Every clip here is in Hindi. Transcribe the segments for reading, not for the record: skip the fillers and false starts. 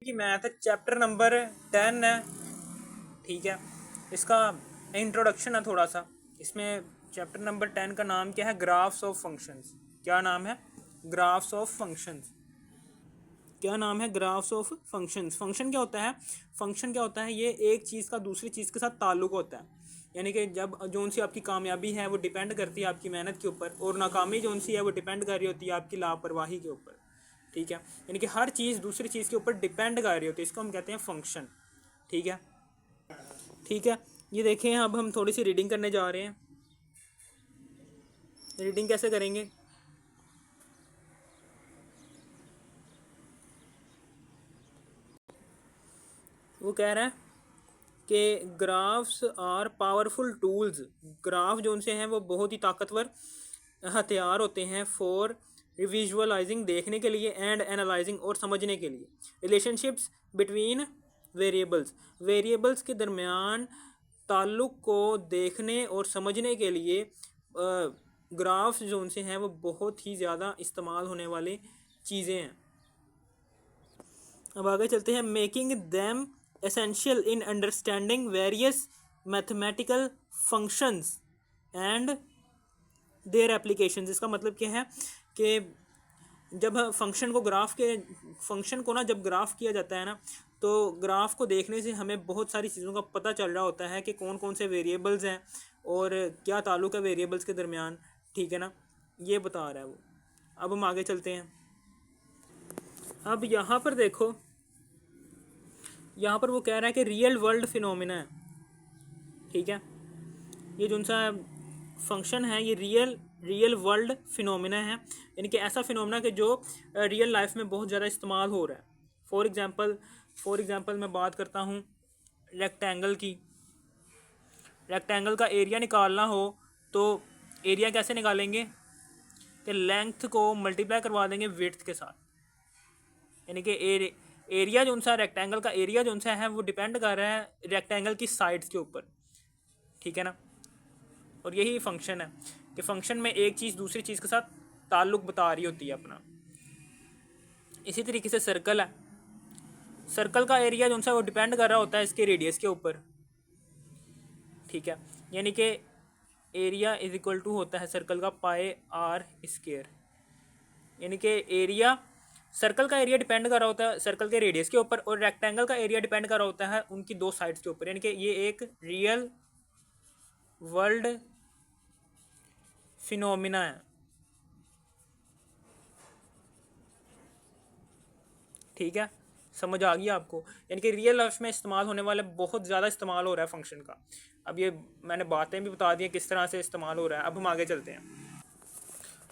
कि मैथ चैप्टर नंबर 10 है। ठीक है, इसका इंट्रोडक्शन है थोड़ा सा। इसमें चैप्टर नंबर 10 का नाम क्या है? Graphs of functions. क्या नाम है? Graphs of functions. क्या नाम है? Graphs of functions. फंक्शन क्या होता है? फंक्शन क्या होता है? ये एक चीज़ का दूसरी चीज़ के साथ ताल्लुक होता है। यानी कि जब जोन सी आपकी कामयाबी है वो डिपेंड करती है आपकी मेहनत के ऊपर, और नाकामी जोन सी है वो डिपेंड कर रही होती है आपकी लापरवाही के ऊपर। ठीक है, यानी कि हर चीज़ दूसरी चीज़ के ऊपर डिपेंड कर रही होती है, इसको हम कहते हैं फंक्शन। ठीक है, ठीक है। ये देखें, अब हम थोड़ी सी रीडिंग करने जा रहे हैं। रीडिंग कैसे करेंगे? वो कह रहा है कि graphs are powerful tools. Graph जो उनसे हैं वो बहुत ही ताकतवर हथियार होते हैं फॉर विजुअलाइजिंग, देखने के लिए, एंड एनालाइजिंग, और समझने के लिए, रिलेशनशिप्स बिटवीन वेरिएबल्स, वेरिएबल्स के दरमियान ताल्लुक़ को देखने और समझने के लिए ग्राफ्स जो उनसे हैं वो बहुत ही ज़्यादा इस्तेमाल होने वाली चीज़ें हैं। अब आगे चलते हैं। Making them essential in understanding various mathematical functions and their applications. इसका मतलब क्या है कि जब फंक्शन को जब ग्राफ किया जाता है ना, तो ग्राफ को देखने से हमें बहुत सारी चीज़ों का पता चल रहा होता है कि कौन कौन से वेरिएबल्स हैं और क्या ताल्लुक़ है वेरिएबल्स के दरमियान। ठीक है ना, ये बता रहा है वो। अब हम आगे चलते हैं। अब यहाँ पर देखो, यहाँ पर वो कह रहा है कि रियल वर्ल्ड फिनोमिना है। ठीक है, ये जो सा फंक्शन है ये रियल वर्ल्ड फिनोमिना है, यानी कि ऐसा फिनोमिना कि जो रियल लाइफ में बहुत ज़्यादा इस्तेमाल हो रहा है। फॉर एग्ज़ाम्पल मैं बात करता हूँ रेक्टेंगल की। रेक्टेंगल का एरिया निकालना हो तो एरिया कैसे निकालेंगे? कि लेंथ को मल्टीप्लाई करवा देंगे विड्थ के साथ, यानी कि एरिया जो सा रेक्टेंगल का एरिया जो सा है वो डिपेंड कर रहा है रेक्टेंगल की साइड्स के ऊपर। ठीक है ना, और यही फंक्शन है कि फंक्शन में एक चीज़ दूसरी चीज़ के साथ ताल्लुक़ बता रही होती है अपना। इसी तरीके से सर्कल है, सर्कल का एरिया जो सा वो डिपेंड कर रहा होता है इसके रेडियस के ऊपर। ठीक है, यानी कि एरिया इज इक्वल टू होता है सर्कल का पाई आर स्क्वायर, यानी कि एरिया, सर्कल का एरिया डिपेंड कर रहा होता है सर्कल के रेडियस के ऊपर, और रेक्टेंगल का एरिया डिपेंड कर रहा होता है उनकी दो साइड्स के ऊपर। यानी कि ये एक रियल वर्ल्ड फिनोमिना है। ठीक है, समझ आ गई आपको? यानी कि रियल लाइफ में इस्तेमाल होने वाला बहुत ज़्यादा इस्तेमाल हो रहा है फंक्शन का। अब ये मैंने बातें भी बता दी किस तरह से इस्तेमाल हो रहा है। अब हम आगे चलते हैं।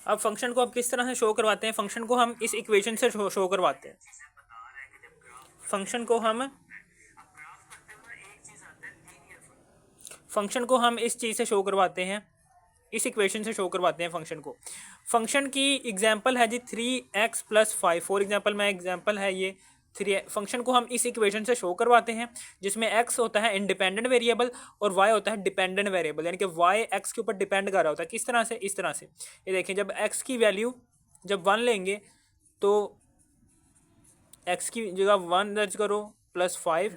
अब फंक्शन को अब किस तरह से शो करवाते हैं? फंक्शन को हम इस इक्वेशन से शो करवाते हैं। फंक्शन को हम इस चीज़ से शो करवाते हैं, इस इक्वेशन से शो करवाते हैं फंक्शन को। फंक्शन की एग्जांपल है जी 3x+5। फॉर एग्जांपल मैं एग्जांपल है ये 3। फंक्शन को हम इस इक्वेशन से शो करवाते हैं जिसमें x होता है इंडिपेंडेंट वेरिएबल और y होता है डिपेंडेंट वेरिएबल, यानी कि y x के ऊपर डिपेंड कर रहा होता है। किस तरह से? इस तरह से, ये देखें, जब x की वैल्यू जब 1 लेंगे तो x की जगह 1 दर्ज करो, +5,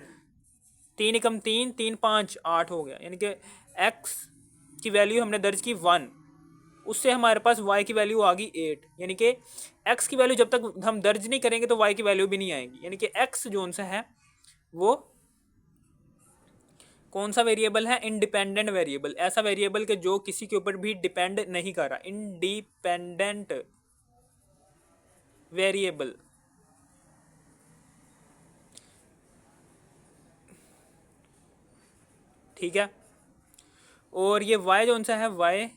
3 एकम 3, 3 5 8 हो गया, यानी कि x की वैल्यू हमने दर्ज की 1, उससे हमारे पास y की वैल्यू आ गई 8। यानी कि x की वैल्यू जब तक हम दर्ज नहीं करेंगे तो y की वैल्यू भी नहीं आएगी। यानी कि x जोन सा है वो कौन सा वेरिएबल है? Independent variable. ऐसा वेरिएबल के जो किसी के ऊपर भी डिपेंड नहीं कर रहा, इंडिपेंडेंट वेरिएबल। ठीक है, और ये y जो सा है y,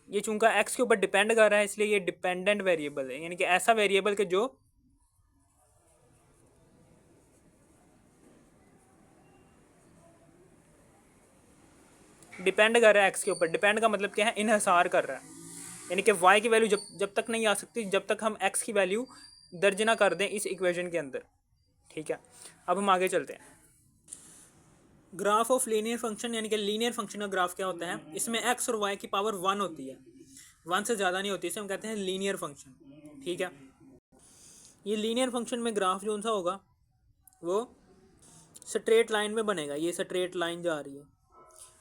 ये चूंकि x के ऊपर डिपेंड कर रहा है इसलिए ये डिपेंडेंट वेरिएबल है, यानी कि ऐसा वेरिएबल के जो डिपेंड कर रहा है x के ऊपर। डिपेंड का मतलब क्या है? इन्हिसार कर रहा है, यानी कि y की वैल्यू जब तक नहीं आ सकती जब तक हम x की वैल्यू दर्ज ना कर दें इस इक्वेशन के अंदर। ठीक है, अब हम आगे चलते हैं। ग्राफ ऑफ लीनियर फंक्शन, यानी कि लीनियर फंक्शन का ग्राफ क्या होता है? इसमें x और y की पावर 1 होती है, 1 से ज़्यादा नहीं होती, इसे हम कहते हैं लीनियर फंक्शन। ठीक है, ये लीनियर फंक्शन में ग्राफ जो सा होगा वो स्ट्रेट लाइन में बनेगा। ये स्ट्रेट लाइन जा रही है,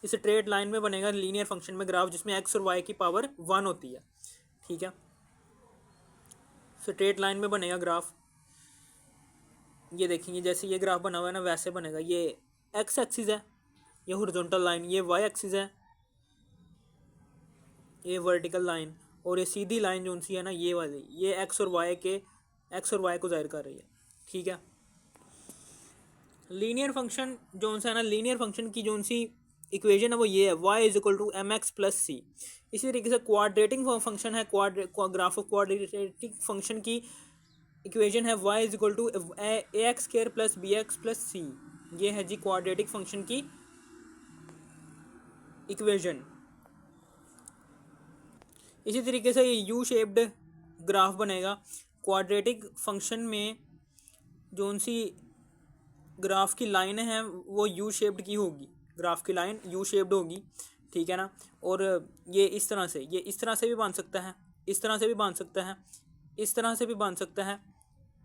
इस स्ट्रेट लाइन में बनेगा लीनियर फंक्शन में ग्राफ, जिसमें एक्स और वाई की पावर 1 होती है। ठीक है, स्ट्रेट लाइन में बनेगा ग्राफ। ये देखेंगे जैसे ये ग्राफ बना हुआ है ना, वैसे बनेगा। ये एक्स एक्सिस है, ये हॉरिजॉन्टल लाइन, ये वाई एक्सिस है, ये वर्टिकल लाइन, और ये सीधी लाइन जो सी है ना ये वाली, ये एक्स और वाई को जाहिर कर रही है। ठीक है, लीनियर फंक्शन जो सा है ना, लीनियर फंक्शन की जो सी इक्वेशन है वो ये है, Y is equal to M X plus C. इसी तरीके से क्वाड्रेटिक फंक्शन है, ग्राफ ऑफ क्वाड्रेटिक फंक्शन की इक्वेशन है Y is equal to A x square plus B x plus C. ये है जी क्वाड्रेटिक फंक्शन की इक्वेशन। इसी तरीके से ये यू शेप्ड ग्राफ बनेगा। क्वाड्रेटिक फंक्शन में जो सी ग्राफ की लाइन है वो यू शेप्ड की होगी, ग्राफ की लाइन यू शेप्ड होगी। ठीक है ना, और ये इस तरह से, ये इस तरह से भी बन सकता है, इस तरह से भी बन सकता है, इस तरह से भी बन सकता है,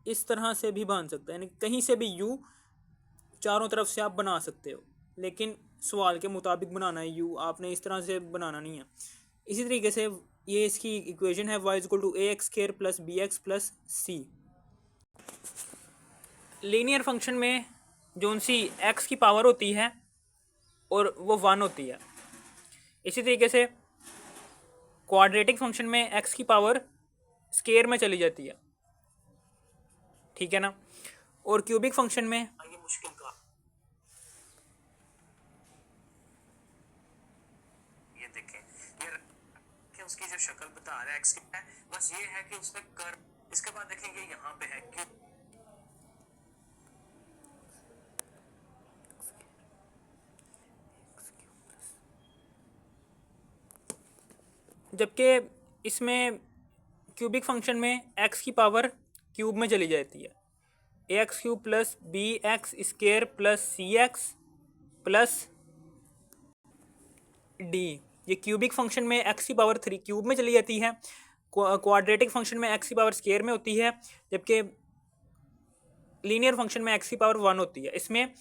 इस तरह से भी बन सकता है, यानी कहीं से भी यू चारों तरफ से आप बना सकते हो, लेकिन सवाल के मुताबिक बनाना है यू, आपने इस तरह से बनाना नहीं है। इसी तरीके से ये इसकी इक्वेशन है y equal to A x square plus B x plus c. Linear function में जो सी एक्स की पावर होती है और वो 1 होती है। इसी तरीके से क्वाड्रेटिक फंक्शन में एक्स की पावर स्क्वायर में चली जाती है। ठीक है ना, और क्यूबिक फंक्शन में ये मुश्किल का, ये देखें, ये उसकी जो शक्ल बता रहा है एक्स की है, बस ये है कि उसमें कर्व। इसके बाद देखेंगे यहाँ पे है क्यूब, जबकि इसमें क्यूबिक फंक्शन में एक्स की पावर क्यूब में चली जाती है, A X cube plus B X square plus C X plus D. ये क्यूबिक फंक्शन में एक्स की पावर 3 क्यूब में चली जाती है, क्वाड्रेटिक फंक्शन में एक्स की पावर स्क्वायर में होती है, जबकि लीनियर फंक्शन में एक्स की पावर 1 होती है। इसमें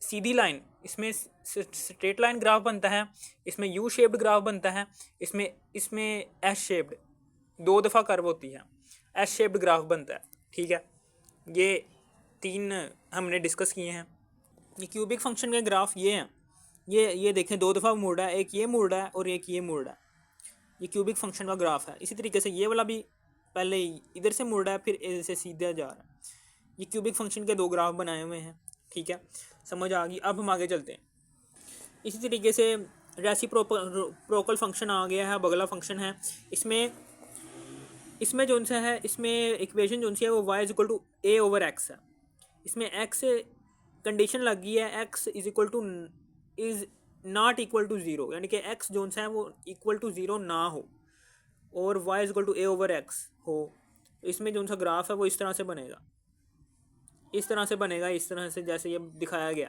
सीधी लाइन, इसमें स्ट्रेट लाइन ग्राफ बनता है, इसमें यू शेप्ड ग्राफ बनता है, इसमें एस शेप्ड 2 दफ़ा कर्व होती है, एस शेप्ड ग्राफ बनता है। ठीक है, ये 3 हमने डिस्कस किए हैं। ये क्यूबिक फंक्शन के ग्राफ ये हैं, ये देखें 2 दफ़ा मुड़ रहा है, एक ये मुड़ रहा है और एक ये मुड़ रहा है। ये क्यूबिक फंक्शन का ग्राफ है। इसी तरीके से ये वाला भी पहले इधर से मुड़ रहा है, फिर इधर से सीधा जा रहा है। ये क्यूबिक फंक्शन के 2 ग्राफ बनाए हुए हैं। ठीक है, समझ आ गई। अब हम आगे चलते हैं। इसी तरीके से रेसिप्रोकल फंक्शन आ गया है, अगला फंक्शन है। इसमें जो सा है, इसमें इक्वेशन जो सी है वो y is equal to a over x है। इसमें x कंडीशन लग गई है, x is equal to is not equal to 0, यानी कि x जो सा है वो इक्वल टू 0 ना हो और y is equal to a over x हो। इसमें जो सा ग्राफ है वो इस तरह से बनेगा, इस तरह से बनेगा, इस तरह से जैसे ये दिखाया गया।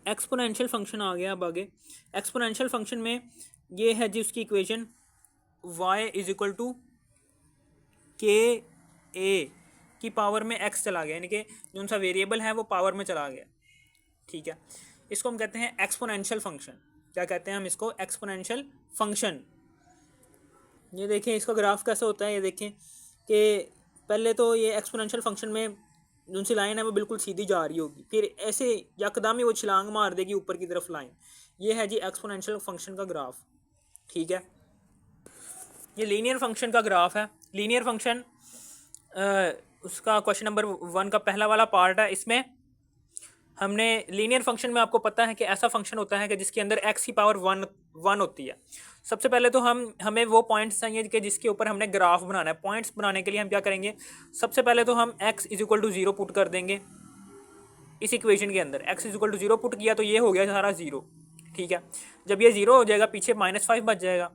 एक्सपोनेंशियल फंक्शन आ गया। अब आगे एक्सपोनेंशियल फंक्शन में ये है जी उसकी equation y is equal to के ए की पावर में x चला गया, यानी कि जो सा वेरिएबल है वो पावर में चला गया। ठीक है, इसको हम कहते हैं एक्सपोनेंशियल फंक्शन। क्या कहते हैं हम इसको? Exponential function. ये देखें इसका ग्राफ कैसा होता है। ये देखें कि पहले तो ये एक्सपोनेंशियल फंक्शन में जो सी लाइन है वो बिल्कुल सीधी जा रही होगी, फिर ऐसे यकदम ही वो छलांग मार देगी ऊपर की तरफ लाइन। ये है जी एक्सपोनेंशियल फंक्शन का ग्राफ। ठीक है, ये लीनियर फंक्शन का ग्राफ है। लीनियर फंक्शन उसका क्वेश्चन नंबर 1 का पहला वाला पार्ट है। इसमें हमने लीनियर फंक्शन में आपको पता है कि ऐसा फंक्शन होता है कि जिसके अंदर x की पावर 1 होती है। सबसे पहले तो हमें वो पॉइंट्स चाहिए कि जिसके ऊपर हमने ग्राफ बनाना है। पॉइंट्स बनाने के लिए हम क्या करेंगे, सबसे पहले तो हम x is equal to 0 put कर देंगे इस इक्वेशन के अंदर। x is equal to 0 put किया तो ये हो गया सारा 0। ठीक है, जब ये 0 हो जाएगा पीछे -5 बच जाएगा,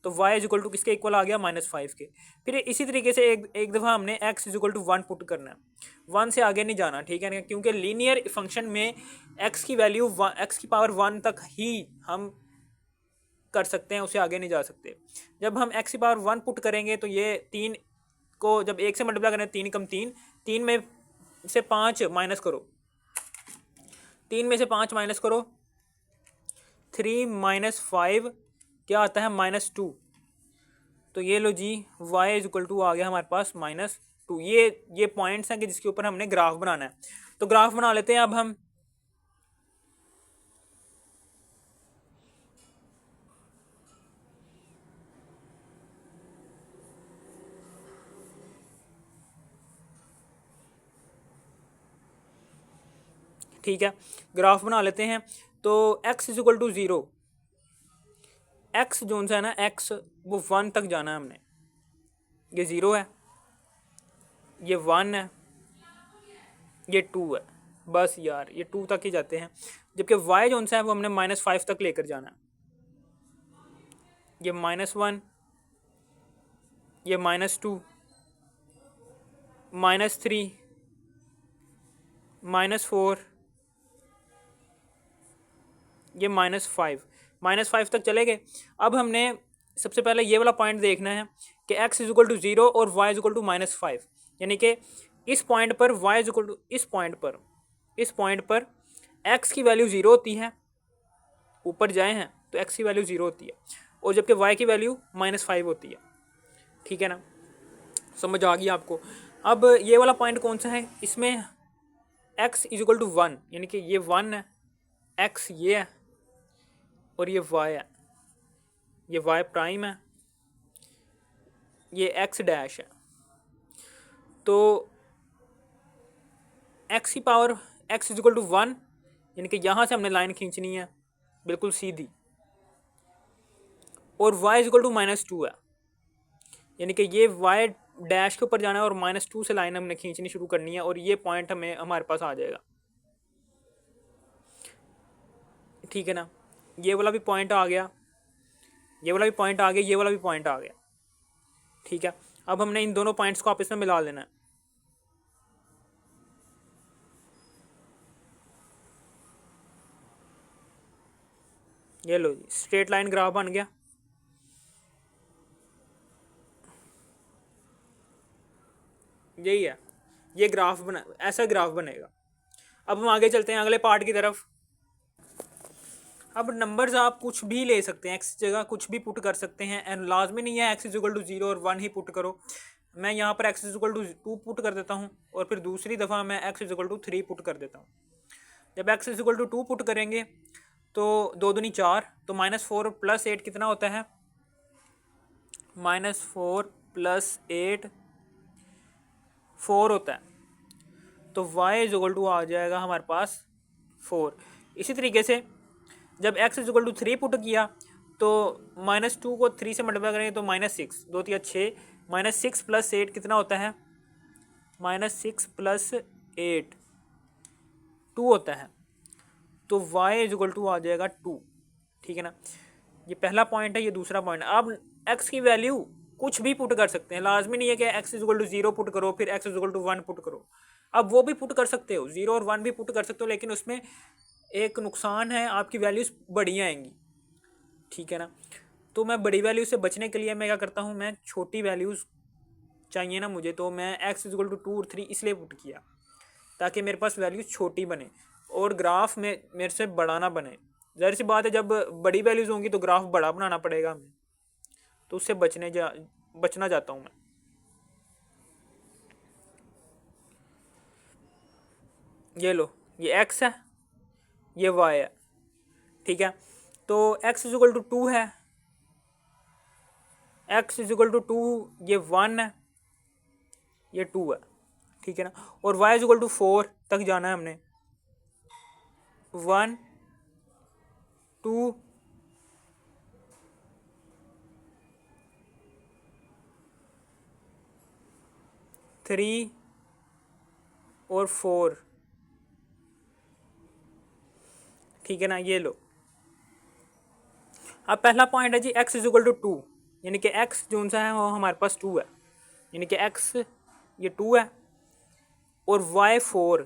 तो y इज इक्वल टू किसके इक्वल आ गया? -5 के। फिर इसी तरीके से एक दफ़ा हमने x is equal to 1 put करना है, 1 से आगे नहीं जाना। ठीक है, क्योंकि लीनियर फंक्शन में x की वैल्यू x की पावर 1 तक ही हम कर सकते हैं, उससे आगे नहीं जा सकते। जब हम x की पावर 1 पुट करेंगे तो ये 3 को जब 1 से मल्टीप्लाई करें, 3 कम 3, 3 में से 5 माइनस करो, 3 में से 5 माइनस करो, 3 माइनस 5 क्या आता है, -2। तो ये लो जी, y इज इक्वल टू आ गया हमारे पास -2। ये पॉइंट्स हैं कि जिसके ऊपर हमने ग्राफ बनाना है। तो ग्राफ बना लेते हैं अब हम। ठीक है, ग्राफ बना लेते हैं। तो x is equal to 0, x जो सा है ना, x वो 1 तक जाना है हमने। ये 0 है, ये 1 है, ये 2 है। बस यार ये 2 तक ही जाते हैं। जबकि y जो सा है वो हमने -5 तक लेकर जाना है। ये -1, ये -2, -3, -4, ये -5 तक चले गए। अब हमने सबसे पहले ये वाला पॉइंट देखना है कि x इज इक्वल टू 0 और y इज इक्वल टू -5, यानी कि इस पॉइंट पर y इज इक्वल टू इस पॉइंट पर x की वैल्यू 0 होती है, ऊपर जाए हैं तो x की वैल्यू 0 होती है, और जबकि y की वैल्यू -5 होती है। ठीक है ना, समझ आ गई आपको। अब ये वाला पॉइंट कौन सा है, इसमें x इज इक्वल टू 1, यानी कि ये 1 है, x ये है और ये y है, ये y प्राइम है, ये x डैश है। तो x की power x is equal to 1, यानी कि यहाँ से हमने लाइन खींचनी है बिल्कुल सीधी, और y इज इक्वल टू -2 है, यानी कि ये y डैश के ऊपर जाना है और -2 से लाइन हमने खींचनी शुरू करनी है, और ये पॉइंट हमारे पास आ जाएगा। ठीक है ना, ये वाला भी पॉइंट आ गया, ये वाला भी पॉइंट आ गया, ये वाला भी पॉइंट आ गया। ठीक है, अब हमने इन दोनों पॉइंट्स को आपस में मिला लेना है। ये लो जी, स्ट्रेट लाइन ग्राफ बन गया। यही है, ये ग्राफ बना, ऐसा ग्राफ बनेगा। अब हम आगे चलते हैं अगले पार्ट की तरफ। अब नंबर्स आप कुछ भी ले सकते हैं, एक्स जगह कुछ भी पुट कर सकते हैं, एंड लाजमी नहीं है एक्स इज इक्वल टू 0 और 1 ही पुट करो। मैं यहाँ पर x is equal to 2 put कर देता हूँ, और फिर दूसरी दफ़ा मैं x is equal to 3 put कर देता हूँ। जब x is equal to 2 put करेंगे तो 2 दूनी 4, तो -4 + 8 कितना होता है, -4 + 8 4 होता है। तो y इज इक्वल टू आ जाएगा हमारे पास 4। इसी तरीके से जब x is equal to 3 put किया तो -2 को 3 से मल्टीप्लाई करेंगे तो -6, 2 3 6, -6 + 8 कितना होता है, -6 + 8 2 होता है। तो y इज इक्वल टू आ जाएगा 2। ठीक है ना, ये पहला पॉइंट है, ये दूसरा पॉइंट। अब x की वैल्यू कुछ भी पुट कर सकते हैं, लाजमी नहीं है कि x is equal to 0 put करो फिर x is equal to 1 put करो। अब वो भी पुट कर सकते हो, 0 और 1 भी पुट कर सकते हो, लेकिन उसमें एक नुकसान है, आपकी वैल्यूज़ बड़ी आएंगी। ठीक है ना, तो मैं बड़ी वैल्यू से बचने के लिए मैं क्या करता हूँ, मैं छोटी वैल्यूज़ चाहिए ना मुझे, तो मैं x इज इक्वल टू 2 और 3 इसलिए पुट किया ताकि मेरे पास वैल्यूज़ छोटी बने और ग्राफ में मेरे से बड़ा ना बने। ज़ाहिर सी बात है, जब बड़ी वैल्यूज़ होंगी तो ग्राफ बड़ा बनाना पड़ेगा हमें, तो उससे बचना चाहता हूँ मैं। ये लो, ये x है, ये y है। ठीक है, तो x इज इक्वल टू 2 है, x इज इक्वल टू 2, ये 1 है, ये 2 है। ठीक है ना, और y इज इक्वल टू 4 तक जाना है हमने, 1 2 3 और 4। ठीक है ना, ये लो। अब पहला पॉइंट है जी x इज इक्वल टू 2, यानी कि x जो सा है वो हमारे पास 2 है, यानी कि x ये 2 है और y 4।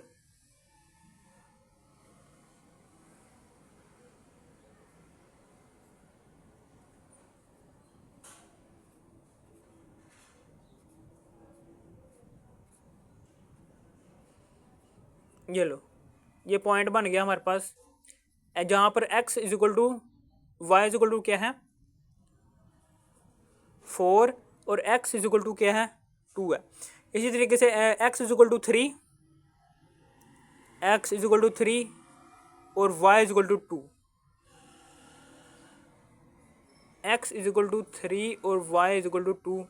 ये लो, ये पॉइंट बन गया हमारे पास, जहाँ पर x is equal to y is equal to क्या है 4 और x इज इक्वल टू क्या है 2 है। इसी तरीके से x is equal to 3, x is equal to 3 और y is equal to 2, x is equal to 3 और y is equal to 2।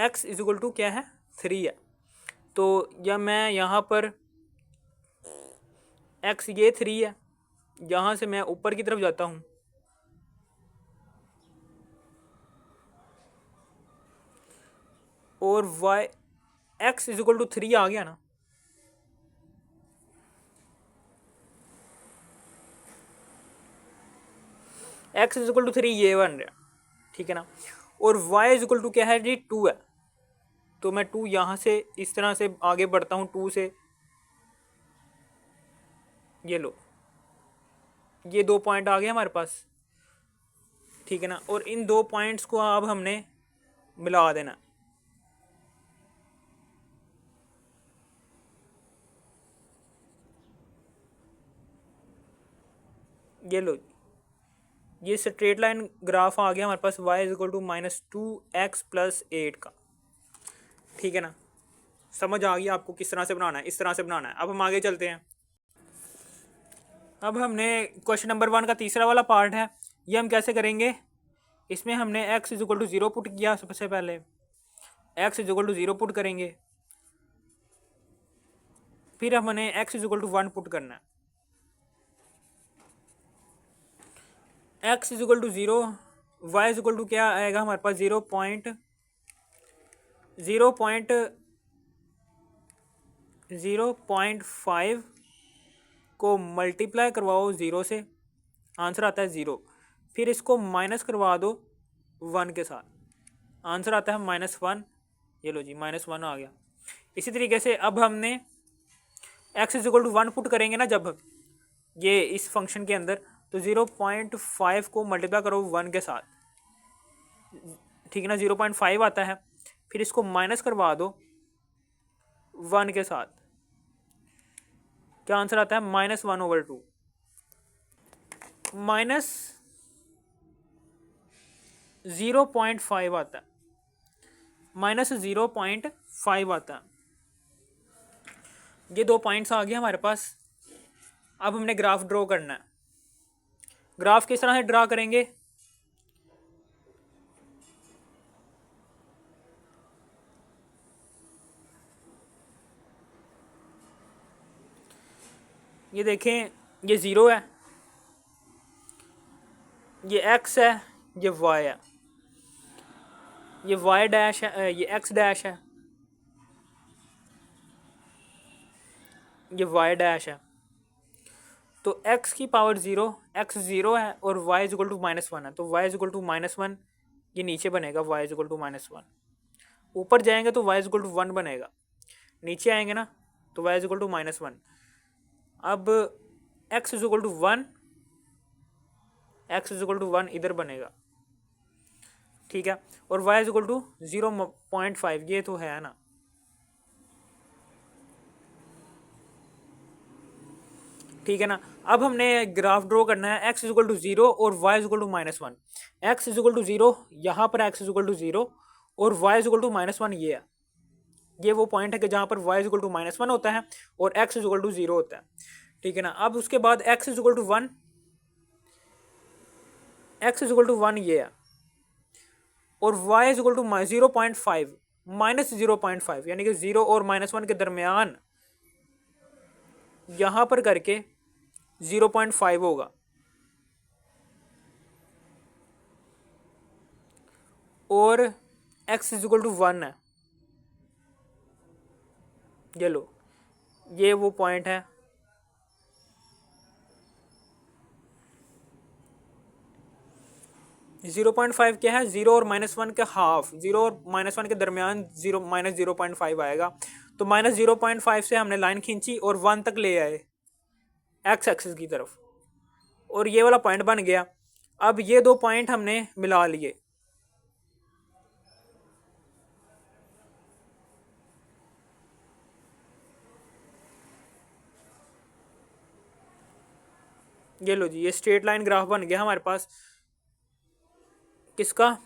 x is equal to क्या है 3 है। तो या मैं यहाँ पर x ये 3 है, यहाँ से मैं ऊपर की तरफ जाता हूँ और y x is equal to 3 आ गया ना, x इज इक्वल टू 3 ये बन रहा, ठीक है ना। और y इज इक्वल टू क्या है जी 2 है, तो मैं 2 यहाँ से इस तरह से आगे बढ़ता हूँ 2 से, ये लो, ये 2 पॉइंट आ गए हमारे पास, ठीक है ना। और इन 2 पॉइंट्स को अब हमने मिला देना, ये लो, ये स्ट्रेट लाइन ग्राफ आ गया हमारे पास y is equal to -2x + 8 का, ठीक है ना। समझ आ गई आपको किस तरह से बनाना है, इस तरह से बनाना है। अब हम आगे चलते हैं। अब हमने क्वेश्चन नंबर 1 का तीसरा वाला पार्ट है, ये हम कैसे करेंगे। इसमें हमने x is equal to 0 put किया, सबसे पहले x is equal to 0 put करेंगे, फिर हमने x is equal to 1 put करना है। x is equal to 0, y is equal to क्या आएगा हमारे पास 0.5 को मल्टीप्लाई करवाओ 0 से, आंसर आता है 0। फिर इसको माइनस करवा दो 1 के साथ, आंसर आता है -1। ये लो जी -1 आ गया। इसी तरीके से अब हमने x is equal to 1 put करेंगे ना जब ये इस फंक्शन के अंदर, तो 0.5 को मल्टीप्लाई करो 1 के साथ, ठीक है ना, 0.5 आता है। फिर इसको माइनस करवा दो 1 के साथ, क्या आंसर आता है -1/2, -0.5 आता है, -0.5 आता है। ये 2 पॉइंट्स आ गए हमारे पास। अब हमने ग्राफ ड्रॉ करना है। ग्राफ किस तरह से ड्रा करेंगे, ये देखें, ये 0 है, ये x है, ये y है, ये y डैश है, ये x डैश है, ये y डैश है। तो x की पावर 0, x 0 है और y इज इक्वल टू -1 है, तो y इज इक्वल टू -1, ये नीचे बनेगा y इज इक्वल टू -1। ऊपर जाएंगे तो y इज इक्वल टू 1 बनेगा, नीचे आएंगे ना तो y इज इक्वल टू -1। अब x is equal to 1, x is equal to 1 इधर बनेगा, ठीक है। और y इज इक्वल टू 0.5, ये तो है ना, ठीक है ना। अब हमने ग्राफ ड्रॉ करना है, x इज इक्वल टू 0 और y is equal to -1। x is equal to 0, यहाँ पर x इज इक्वल टू 0 और y इज इक्वल टू -1, ये है, ये वो पॉइंट है कि जहाँ पर y इज इक्वल टू -1 होता है और x इज इक्वल टू 0 होता है, ठीक है ना। अब उसके बाद x is equal to 1, x is equal to 1 ये है, और y इज इक्वल टू 0.5 -0.5, यानी कि 0 और -1 के दरमियान यहाँ पर करके 0.5 होगा। और x इज इक्वल टू 1 है, ये लो, ये वो पॉइंट है, -0.5 क्या है, 0 और -1 का हाफ, 0 और -1 के दरमियान -0.5 आएगा। तो -0.5 से हमने लाइन खींची और 1 तक ले आए x एक्सिस की तरफ, और ये वाला पॉइंट बन गया। अब ये 2 पॉइंट हमने मिला लिए, ये लो जी, ये स्ट्रेट लाइन ग्राफ बन गया हमारे पास किसका,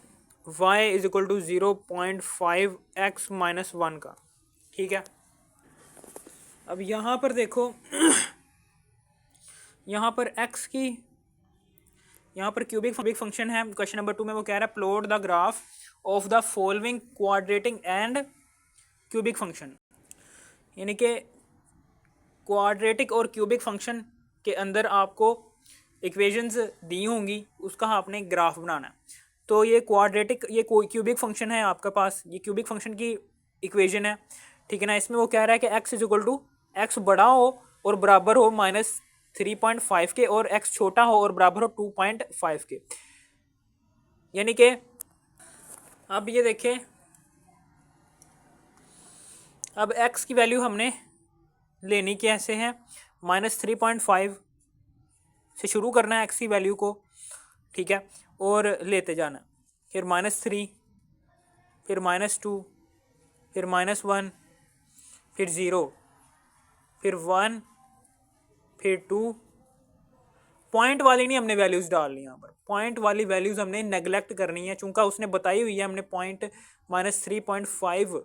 y is equal to 0.5x-1 का। ठीक है, अब यहाँ पर देखो यहाँ पर x की, यहाँ पर क्यूबिक फंक्शन है। क्वेश्चन नंबर 2 में वो कह रहा है plot the graph of the following quadratic and cubic function, यानी कि क्वाड्रेटिक और क्यूबिक फंक्शन के अंदर आपको इक्वेशंस दी होंगी, उसका आपने ग्राफ बनाना है। तो ये क्वाड्रेटिक, ये क्यूबिक फंक्शन है आपके पास, ये क्यूबिक फंक्शन की इक्वेशन है। ठीक है ना, इसमें वो कह रहा है कि x is equal to, x बड़ा हो और बराबर हो -3.5 के, और x छोटा हो और बराबर हो 2.5 के। यानी कि अब ये देखें, अब x की वैल्यू हमने लेनी कैसे है, -3.5 से शुरू करना है x की वैल्यू को। ठीक है, और लेते जाना, फिर -3, फिर -2, फिर -1, फिर 0, फिर 1, फिर 2। पॉइंट वाली नहीं हमने वैल्यूज़ डालनी, यहाँ पर पॉइंट वाली वैल्यूज़ हमने नेगलेक्ट करनी है, चूँकि उसने बताई हुई है, हमने पॉइंट -3.5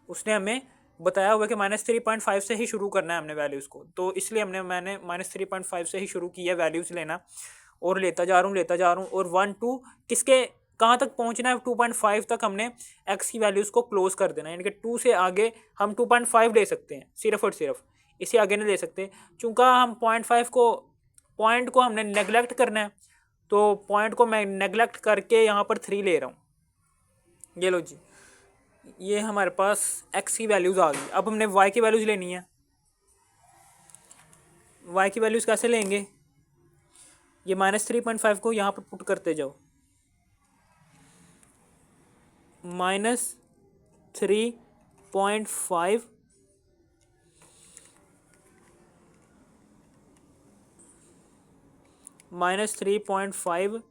उसने हमें बताया हुआ कि -3.5 से ही शुरू करना है हमने वैल्यूज़ को, तो इसलिए मैंने -3.5 से ही शुरू किया वैल्यूज़ लेना, और लेता जा रहा हूँ और 1 2 किसके कहाँ तक पहुँचना है, 2.5 तक हमने x की वैल्यूज़ को क्लोज कर देना है। यानी कि 2 से आगे हम 2.5 ले सकते हैं सिर्फ और सिर्फ, इससे आगे नहीं ले सकते, चूँकि हम 0.5 को, पॉइंट को हमने नेगलेक्ट करना है, तो पॉइंट को मैं नेगलेक्ट करके यहाँ पर 3 ले रहा हूँ। ये लो जी, ये हमारे पास x की वैल्यूज़ आ गई। अब हमने y की वैल्यूज़ लेनी है। y की वैल्यूज़ कैसे लेंगे, ये -3.5 को यहाँ पर पुट करते जाओ, -3.5 -3.5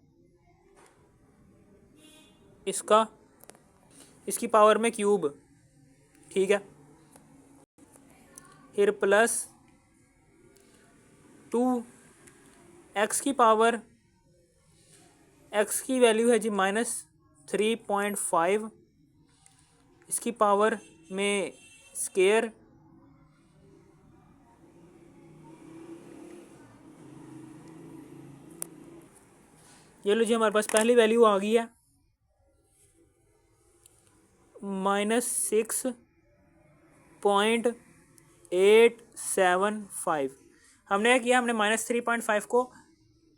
इसका, इसकी पावर में क्यूब। ठीक है, फिर +2 x की पावर, x की वैल्यू है जी -3.5, इसकी पावर में स्केयर, ये लो जी, हमारे पास पहली वैल्यू आ गई है -6.875। हमने क्या किया, हमने -3.5 को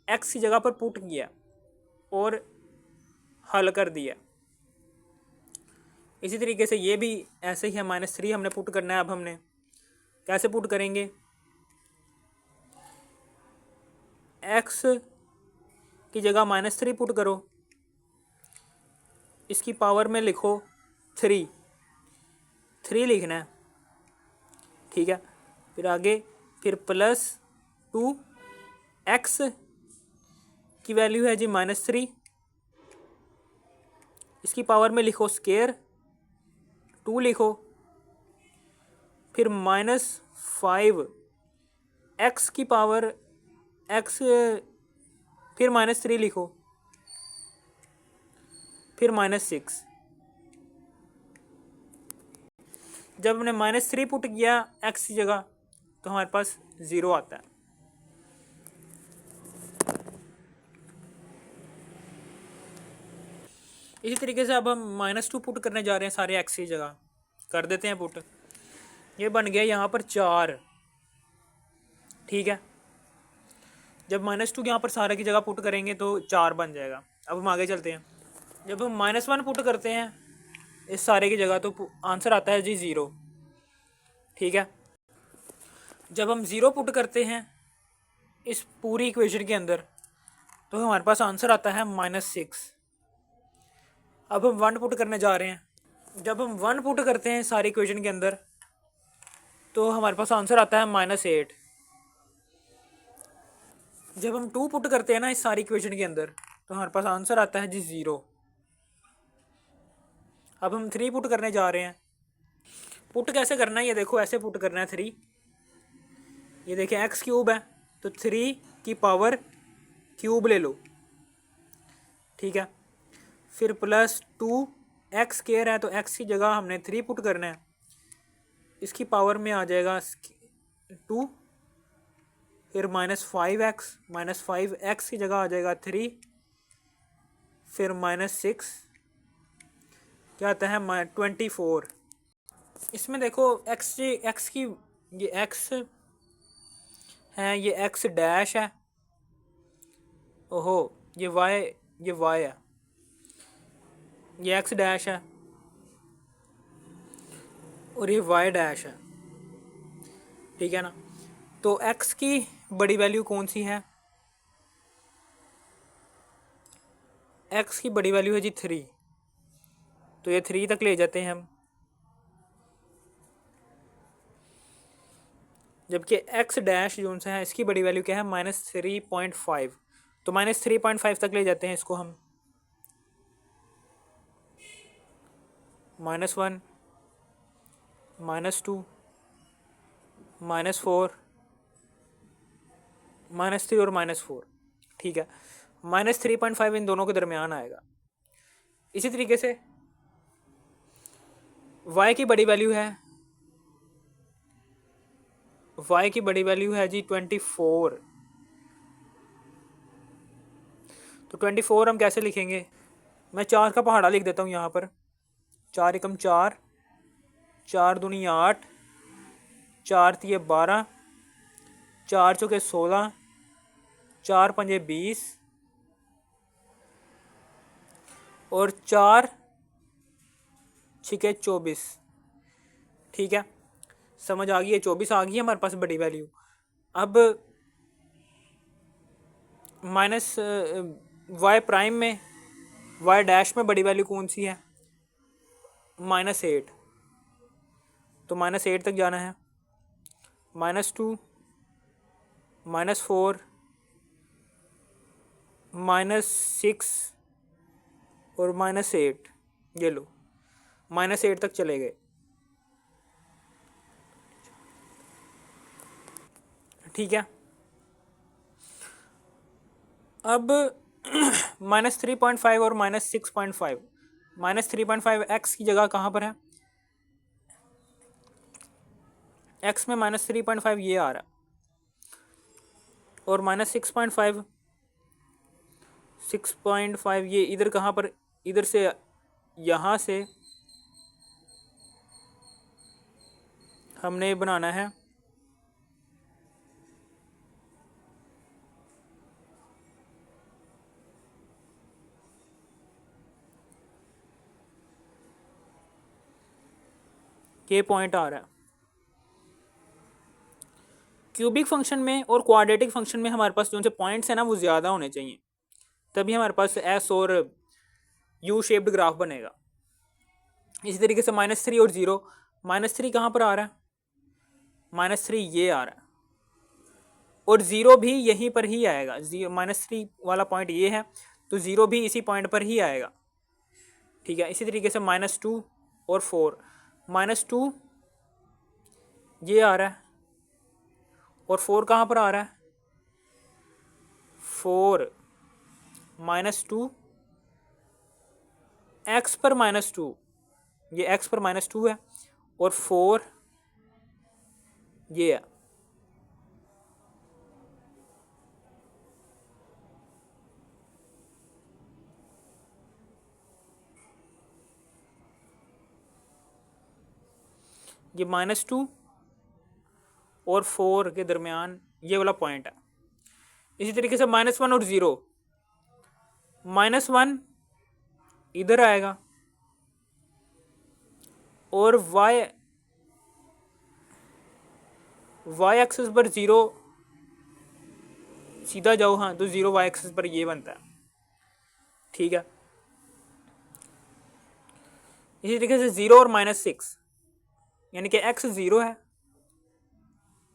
x की जगह पर पुट किया और हल कर दिया। इसी तरीके से ये भी ऐसे ही है, -3 हमने पुट करना है। अब हमने कैसे पुट करेंगे, x की जगह -3 पुट करो, इसकी पावर में लिखो 3 लिखना है। ठीक है, फिर आगे, फिर +2 x की वैल्यू है जी -3, इसकी पावर में लिखो स्केयर 2 लिखो, फिर -5 x की पावर x, फिर -3 लिखो, फिर -6। जब हमने -3 पुट किया x की जगह तो हमारे पास 0 आता है। इसी तरीके से अब हम -2 पुट करने जा रहे हैं सारे x की जगह, कर देते हैं पुट। ये बन गया यहाँ पर 4। ठीक है, जब -2 यहाँ पर सारे की जगह पुट करेंगे तो 4 बन जाएगा। अब हम आगे चलते हैं, जब हम -1 पुट करते हैं इस सारे की जगह तो आंसर आता है जी 0। ठीक है, जब हम 0 पुट करते हैं इस पूरी इक्वेशन के अंदर तो हमारे पास आंसर आता है -6। अब हम 1 पुट करने जा रहे हैं, जब हम 1 पुट करते हैं सारी इक्वेशन के अंदर तो हमारे पास आंसर आता है -8। जब हम 2 पुट करते हैं ना इस सारी इक्वेशन के अंदर तो हमारे पास आंसर आता है जी 0। अब हम 3 पुट करने जा रहे हैं। पुट कैसे करना है, ये देखो, ऐसे पुट करना है 3। ये देखें x क्यूब है तो 3 की पावर क्यूब ले लो, ठीक है। फिर प्लस 2x² है तो x की जगह हमने 3 पुट करना है, इसकी पावर में आ जाएगा 2, फिर -5x की जगह आ जाएगा 3, फिर -6 क्या आता है 24। इसमें देखो x की ये x है, ये x डैश है, ओहो ये y है, ये x डैश है और ये y डैश है, ठीक है ना। तो x की बड़ी वैल्यू कौन सी है, x की बड़ी वैल्यू है जी 3, तो ये 3 तक ले जाते हैं हम, जबकि x डैश जो सा है इसकी बड़ी वैल्यू क्या है -3.5, तो -3.5 तक ले जाते हैं इसको हम, -1 -2 -4 -3 और -4, ठीक है। -3.5 इन दोनों के दरमियान आएगा। इसी तरीके से y की बड़ी वैल्यू है जी 24, तो 24 हम कैसे लिखेंगे, मैं 4 का पहाड़ा लिख देता हूँ यहाँ पर, 4 एकम 4, 4 दूनी 8, 4 तिये 12, 4 चौके 16, 4 पंजे 20 और 4 छिके 24, ठीक है। समझ आ गई है, 24 आ गई है हमारे पास बड़ी वैल्यू। अब माइनस y प्राइम में, y डैश में बड़ी वैल्यू कौन सी है -8, तो -8 तक जाना है, -2 -4 -6 और -8, ये लो -8 तक चले गए, ठीक है। अब -3.5 और -6.5, -3.5 x की जगह कहाँ पर है, x में -3.5 ये आ रहा है, और -6.5 ये इधर कहाँ पर, इधर से यहाँ से हमने बनाना है ये पॉइंट आ रहा है। क्यूबिक फंक्शन में और क्वाड्रेटिक फंक्शन में हमारे पास जो से पॉइंट्स हैं ना वो ज़्यादा होने चाहिए, तभी हमारे पास एस और यू शेप्ड ग्राफ बनेगा। इसी तरीके से -3 और 0, -3 कहाँ पर आ रहा है, -3 ये आ रहा है, और 0 भी यहीं पर ही आएगा, -3 वाला पॉइंट ये है, तो 0 भी इसी पॉइंट पर ही आएगा, ठीक है। इसी तरीके से -2 और 4, -2 ये आ रहा है और 4 कहाँ पर आ रहा है, 4 -2 x पर -2, ये x पर -2 है और 4 ये है, ये -2 और 4 के दरमियान ये वाला पॉइंट है। इसी तरीके से -1 और 0, -1 इधर आएगा और y एक्सिस पर 0 सीधा जाओ, हाँ तो 0 y एक्सिस पर ये बनता है, ठीक है। इसी तरीके से 0 और -6, यानी कि x 0 है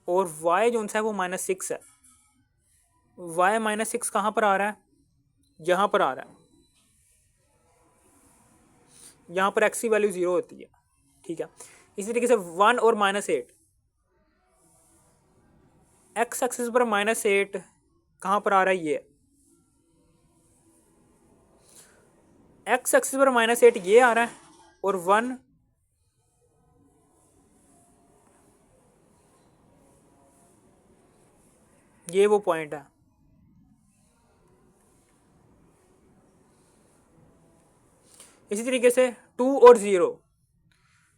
और y जो सा है वो -6 है। y -6 कहाँ पर आ रहा है, यहाँ पर आ रहा है, यहाँ पर x की वैल्यू 0 होती है, ठीक है। इसी तरीके से 1 और -8, x एक्सिस पर -8 कहाँ पर आ रहा है, ये एक्स एक्सिस पर -8 ये आ रहा है, और 1 ये वो पॉइंट है। इसी तरीके से 2 और 0,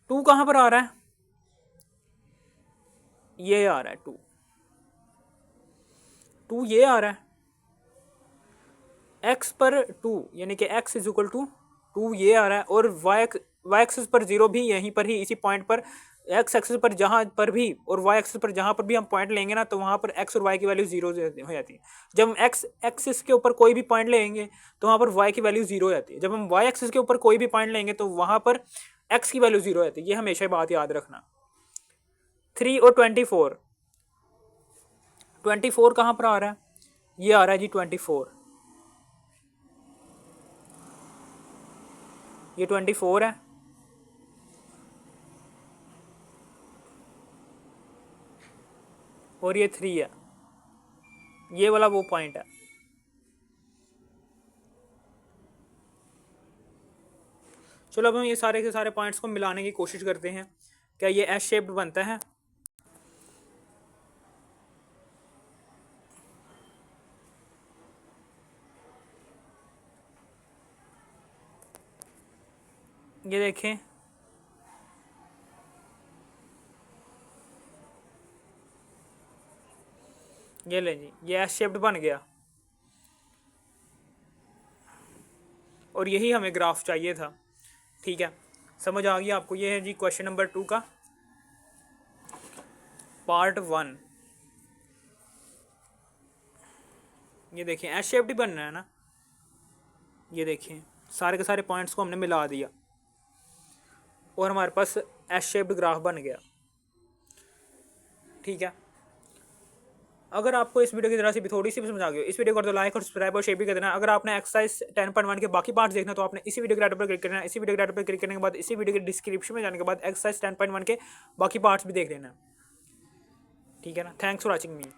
2 कहाँ पर आ रहा है, ये आ रहा है 2 ये आ रहा है, x पर 2 यानी कि x इज इक्वल टू 2 ये आ रहा है, और y एक्सिस पर 0 भी यहीं पर ही इसी पॉइंट पर, x एक्सिस पर जहाँ पर भी और y एक्सिस पर जहाँ पर भी हम पॉइंट लेंगे ना, तो वहाँ पर x और y की वैल्यू 0 हो जाती है। जब हम x एक्सिस के ऊपर कोई भी पॉइंट लेंगे तो वहाँ पर y की वैल्यू 0 हो जाती है। जब हम y एक्सिस के ऊपर कोई भी पॉइंट लेंगे तो वहाँ पर x की वैल्यू 0 हो जाती है। ये हमेशा बात याद रखना। 3 और 24 कहाँ पर आ रहा है, ये आ रहा है जी 24, ये 24 है, और ये 3 है, ये वाला वो पॉइंट है। चलो अब हम ये सारे के सारे पॉइंट्स को मिलाने की कोशिश करते हैं। क्या ये एस शेप्ड बनता है? ये देखें, ये ले जी, ये एस शेप्ड बन गया, और यही हमें ग्राफ चाहिए था। ठीक है, समझ आ गई आपको? ये है जी क्वेश्चन नंबर 2 का पार्ट 1। ये देखें एस शेप्ड ही बनना है ना, ये देखें सारे के सारे पॉइंट्स को हमने मिला दिया और हमारे पास एस शेप्ड ग्राफ बन गया। ठीक है, अगर आपको इस वीडियो की तरह से भी थोड़ी सी भी समझ आ गई, इस वीडियो को कर दो लाइक और सब्सक्राइब और शेयर भी कर देना। अगर आपने एक्सरसाइज 10.1 के बाकी पार्ट्स देखना तो आपने इसी वीडियो के टाइटल पर क्लिक करना है। इसी वीडियो के टाइटल पर क्लिक करने के बाद इसी वीडियो के डिस्क्रिप्शन में जाने के बाद एक्सरसाइज 10.1 के बाकी पार्ट्स भी देख लेना। ठीक है ना, थैंक्स फॉर वॉचिंग मी।